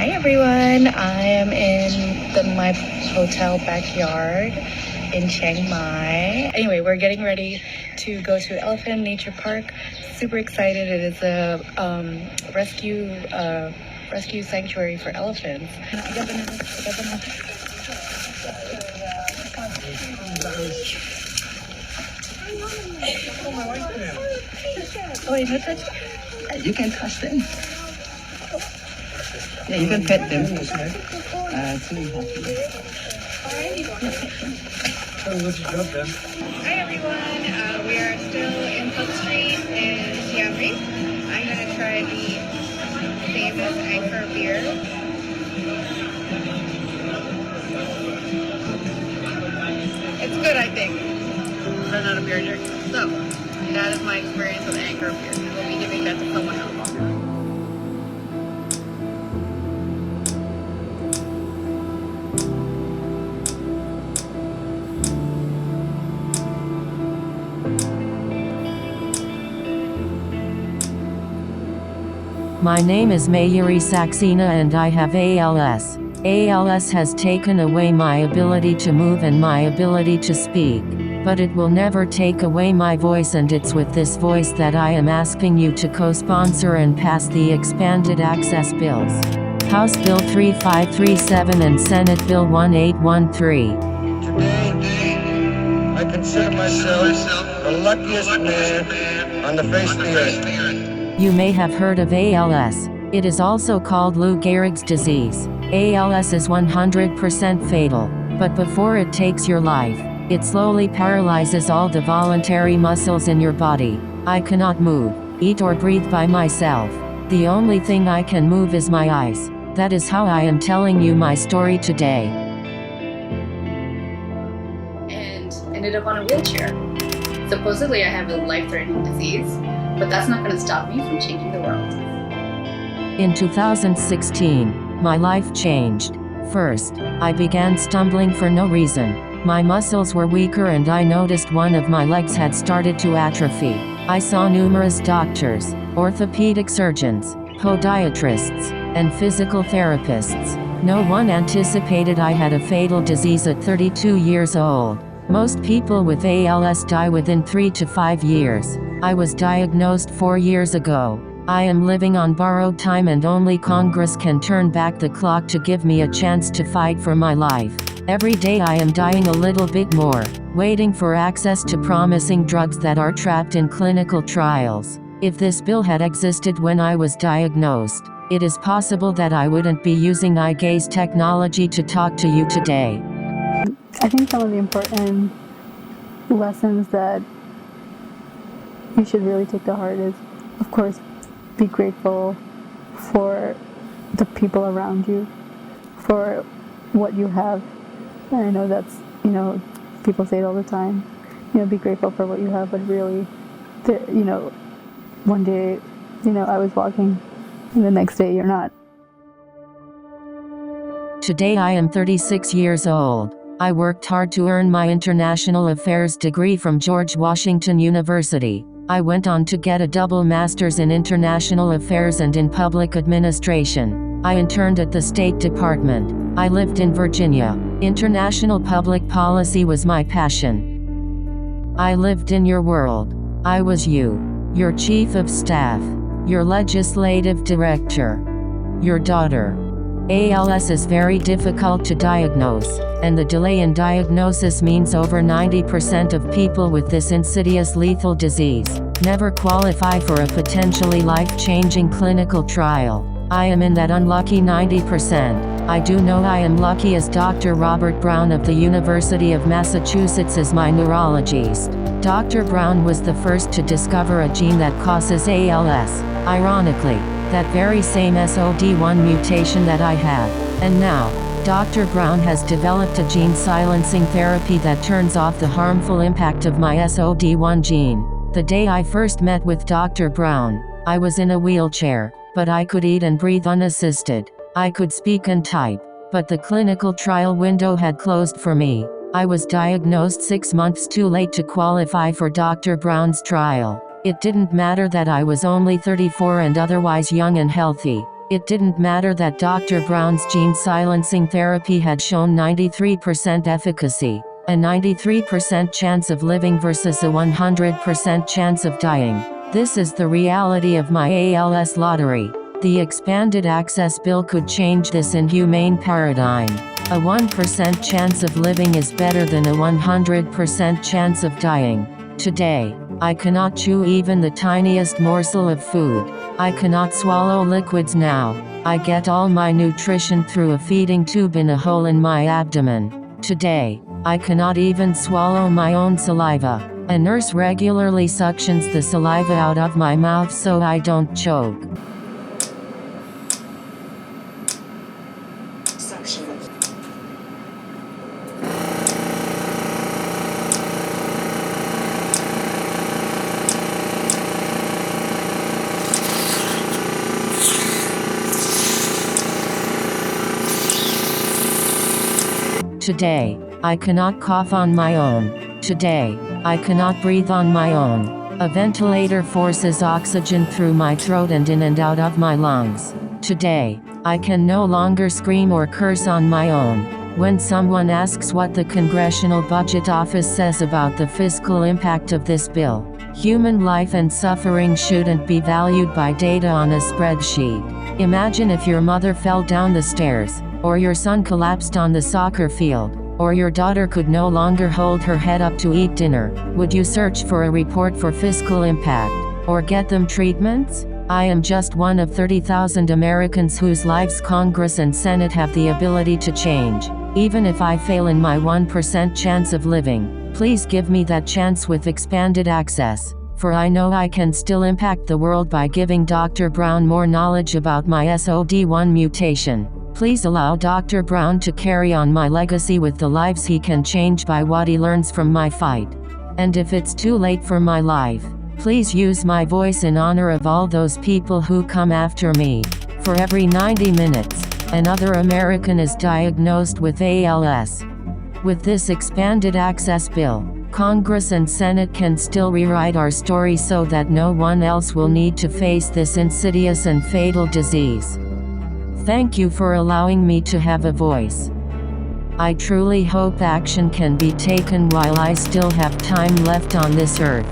Hi everyone, I am in my hotel backyard in Chiang Mai. Anyway, we're getting ready to go to Elephant Nature Park. Super excited. It is a rescue sanctuary for elephants. Oh, wait, no touch. You can touch them. Yeah, you can pet them. It's really happy. Hi everyone, we are still in Pub Street in Siem Reap. I'm going to try the famous Anchor beer. It's good, I think. I'm not a beer drink. So, that is my experience with Anchor beer. We'll be giving that to someone else. My name is Mayuri Saxena and I have ALS. ALS has taken away my ability to move and my ability to speak. But it will never take away my voice, and it's with this voice that I am asking you to co-sponsor and pass the expanded access bills. House Bill 3537 and Senate Bill 1813. Today, I consider myself the luckiest man on the face of the earth. You may have heard of ALS. It is also called Lou Gehrig's disease. ALS is 100% fatal, but before it takes your life, it slowly paralyzes all the voluntary muscles in your body. I cannot move, eat or breathe by myself. The only thing I can move is my eyes. That is how I am telling you my story today. And ended up on a wheelchair. Supposedly I have a life-threatening disease, but that's not going to stop me from changing the world. In 2016, my life changed. First, I began stumbling for no reason. My muscles were weaker and I noticed one of my legs had started to atrophy. I saw numerous doctors, orthopedic surgeons, podiatrists, and physical therapists. No one anticipated I had a fatal disease at 32 years old. Most people with ALS die within 3 to 5 years. I was diagnosed 4 years ago. I am living on borrowed time and only Congress can turn back the clock to give me a chance to fight for my life. Every day I am dying a little bit more, waiting for access to promising drugs that are trapped in clinical trials. If this bill had existed when I was diagnosed, it is possible that I wouldn't be using eye gaze technology to talk to you today. I think some of the important lessons that you should really take to heart is, of course, be grateful for the people around you, for what you have. And I know that's, people say it all the time, be grateful for what you have, but really, one day, I was walking, and the next day you're not. Today I am 36 years old. I worked hard to earn my International Affairs degree from George Washington University. I went on to get a double master's in International Affairs and in Public Administration. I interned at the State Department. I lived in Virginia. International public policy was my passion. I lived in your world. I was you, your chief of staff, your legislative director, your daughter. ALS is very difficult to diagnose, and the delay in diagnosis means over 90% of people with this insidious lethal disease never qualify for a potentially life-changing clinical trial. I am in that unlucky 90%. I do know I am lucky, as Dr. Robert Brown of the University of Massachusetts is my neurologist. Dr. Brown was the first to discover a gene that causes ALS. Ironically, that very same SOD1 mutation that I have. And now, Dr. Brown has developed a gene silencing therapy that turns off the harmful impact of my SOD1 gene. The day I first met with Dr. Brown, I was in a wheelchair, but I could eat and breathe unassisted. I could speak and type, but the clinical trial window had closed for me. I was diagnosed 6 months too late to qualify for Dr. Brown's trial. It didn't matter that I was only 34 and otherwise young and healthy. It didn't matter that Dr. Brown's gene silencing therapy had shown 93% efficacy, a 93% chance of living versus a 100% chance of dying. This is the reality of my ALS lottery. The expanded access bill could change this inhumane paradigm. A 1% chance of living is better than a 100% chance of dying. Today, I cannot chew even the tiniest morsel of food. I cannot swallow liquids now. I get all my nutrition through a feeding tube in a hole in my abdomen. Today, I cannot even swallow my own saliva. A nurse regularly suctions the saliva out of my mouth so I don't choke. Today, I cannot cough on my own. Today, I cannot breathe on my own. A ventilator forces oxygen through my throat and in and out of my lungs. Today, I can no longer scream or curse on my own. When someone asks what the Congressional Budget Office says about the fiscal impact of this bill, human life and suffering shouldn't be valued by data on a spreadsheet. Imagine if your mother fell down the stairs, or your son collapsed on the soccer field, or your daughter could no longer hold her head up to eat dinner. Would you search for a report for fiscal impact, or get them treatments? I am just one of 30,000 Americans whose lives Congress and Senate have the ability to change. Even if I fail in my 1% chance of living, please give me that chance with expanded access, for I know I can still impact the world by giving Dr. Brown more knowledge about my SOD1 mutation. Please allow Dr. Brown to carry on my legacy with the lives he can change by what he learns from my fight. And if it's too late for my life, please use my voice in honor of all those people who come after me. For every 90 minutes, another American is diagnosed with ALS. With this expanded access bill, Congress and Senate can still rewrite our story so that no one else will need to face this insidious and fatal disease. Thank you for allowing me to have a voice. I truly hope action can be taken while I still have time left on this earth.